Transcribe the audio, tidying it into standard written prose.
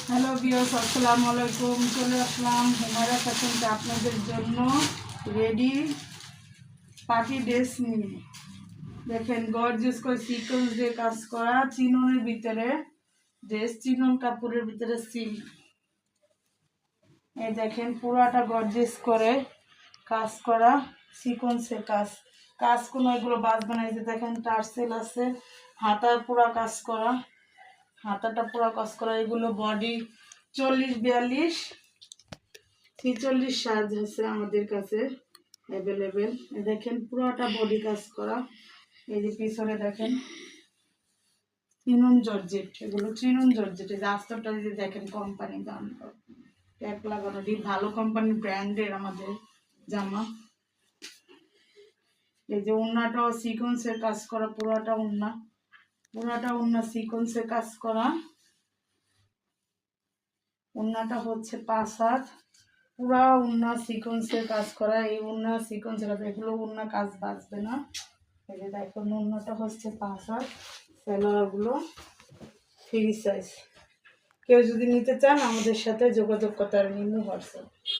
Hello viewers, আসসালামু আলাইকুম। চলে আসলাম হুমায়রা ফ্যাশনতে আপনাদের জন্য রেডি পার্টি ড্রেস নিয়ে। দেখেন গর্জিয়াস করে সিকোয়েন্স দিয়ে কাজ করা চিননের ভিতরে ড্রেস, চিনন কাপড়ের ভিতরে সিল্ক। এই দেখেন পুরাটা গর্জিয়াস করে কাজ করা সিকোয়েন্সের কাজ। কাজ কোনো এগুলো বাঁচবে না। এই যে দেখেন টার্সেল আছে, হাতার পুরা কাজ করা, হাতাটা পুরো কাজ করা। এগুলো বডি 40, 42, 43 সাইজ আছে আমাদের কাছে অ্যাভেলেবেল। দেখেন পুরোটা বডি কাজ করা। এই যে পিছনে দেখেন চিনন জর্জেট, এগুলো চিনন জর্জেট। এই যে আস্তরটা যদি দেখেন কোম্পানি দাম ট্যাগ লাগানো, ভালো কোম্পানির ব্র্যান্ডের আমাদের জামা। এই যে ওড়নাটাও সিকোয়েন্সের কাজ করা, পুরোটা ওড়না সিকোয়েন্সের কাজ করা। ওড়নাটা হচ্ছে 5 হাত, পুরা ওড়না সিকোয়েন্সের কাজ করা। এই ওড়না সিকোয়েন্সের কাজ, এগুলো ওড়না কাজ বাঁচবে না। এই যে দেখুন ওড়নাটা হচ্ছে 5 হাত, সেলোয়ারগুলো ফ্রি সাইজ। কেউ যদি নিতে চান আমাদের সাথে যোগাযোগ করতে পারেন, হোয়াটসঅ্যাপ।